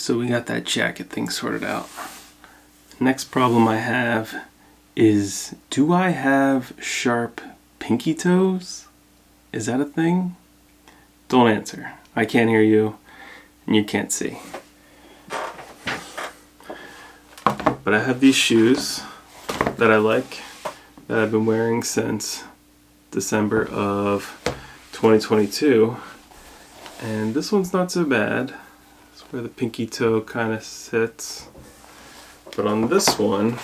So we got that jacket thing sorted out. Next problem I have is, do I have sharp pinky toes? Is that a thing? Don't answer. I can't hear you and you can't see. But I have these shoes that I like, that I've been wearing since December of 2022. And this one's not so bad. It's where the pinky toe kind of sits. But on this one,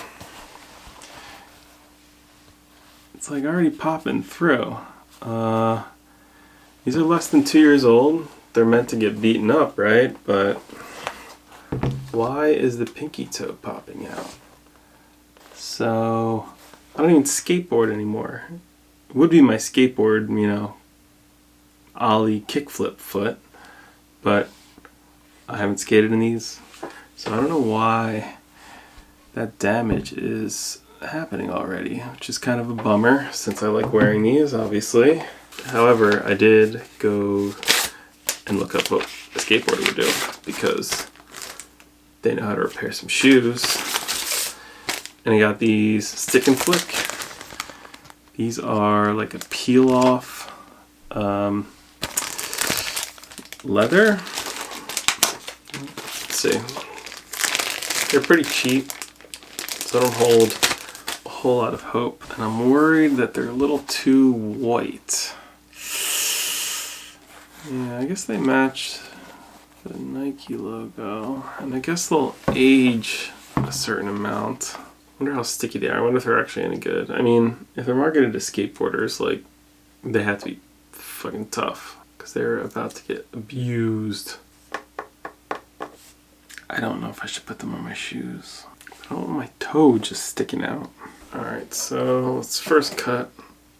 it's like already popping through. These are less than 2 years old. They're meant to get beaten up, right? But why is the pinky toe popping out? So I don't even skateboard anymore. It would be my skateboard, you know, ollie kickflip foot, but I haven't skated in these, so I don't know why that damage is happening already, which is kind of a bummer since I like wearing these, obviously. However, I did go and look up what a skateboarder would do because they know how to repair some shoes. And I got these stick and flick. These are like a peel off leather. Let's see. They're pretty cheap, so I don't hold a whole lot of hope. And I'm worried that they're a little too white. Yeah, I guess they match the Nike logo. And I guess they'll age a certain amount. I wonder how sticky they are. I wonder if they're actually any good. I mean, if they're marketed to skateboarders, like, they have to be fucking tough because they're about to get abused. I don't know if I should put them on my shoes. I don't want my toe just sticking out. Alright, so let's first cut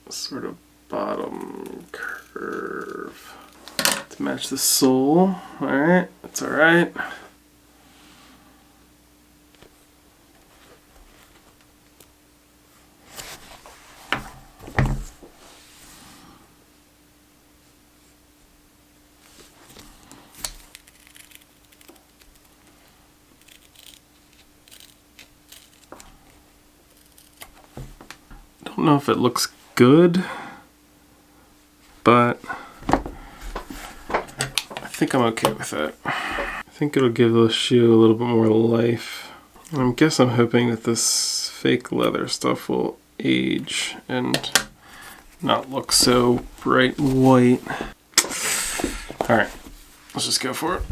a sort of bottom curve to match the sole. Alright, that's alright. I don't know if it looks good, but I think I'm okay with it. I think it'll give the shoe a little bit more life. I guess I'm hoping that this fake leather stuff will age and not look so bright white. Alright, let's just go for it.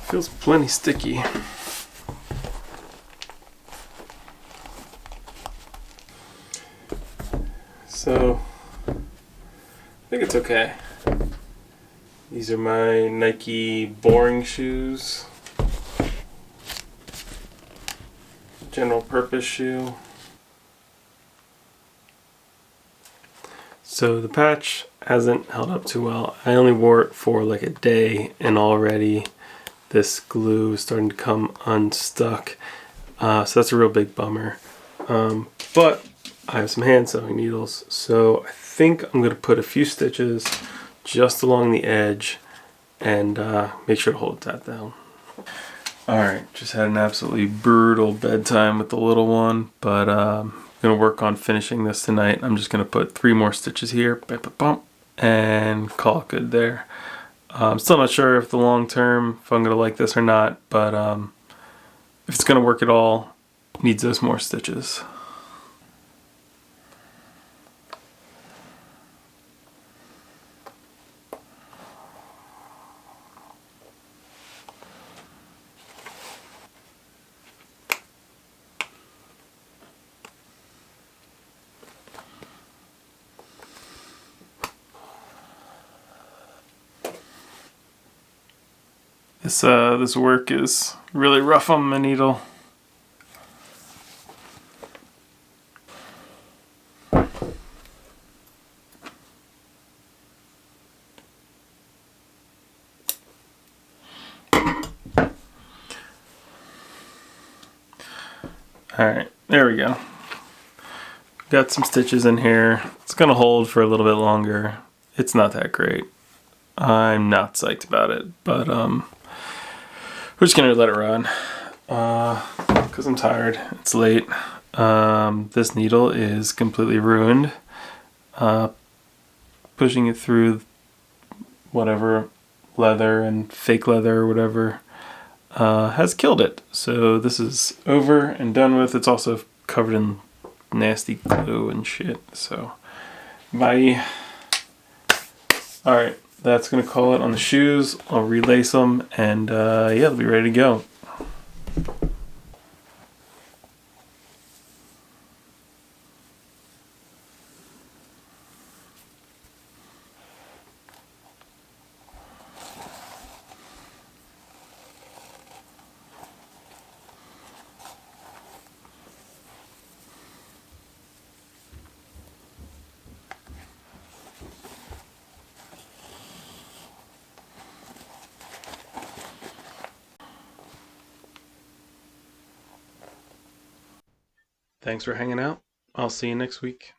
Feels plenty sticky. So, I think it's okay. These are my Nike boring shoes. General purpose shoe. So the patch hasn't held up too well. I only wore it for like a day and already this glue is starting to come unstuck. So that's a real big bummer. But I have some hand sewing needles, so I think I'm going to put a few stitches just along the edge and make sure to hold that down. Alright, just had an absolutely brutal bedtime with the little one, but I'm going to work on finishing this tonight. I'm just going to put 3 more stitches here, and call it good there. I'm still not sure if the long term, if I'm going to like this or not, but if it's going to work at all, it needs those more stitches. This work is really rough on my needle. Alright, there we go. Got some stitches in here. It's gonna hold for a little bit longer. It's not that great. I'm not psyched about it, but We're just gonna let it run because I'm tired. It's late. This needle is completely ruined. Pushing it through whatever leather and fake leather or whatever has killed it. So this is over and done with. It's also covered in nasty glue and shit. So bye. All right, that's gonna call it on the shoes. I'll relace them and yeah, they'll be ready to go. Thanks for hanging out. I'll see you next week.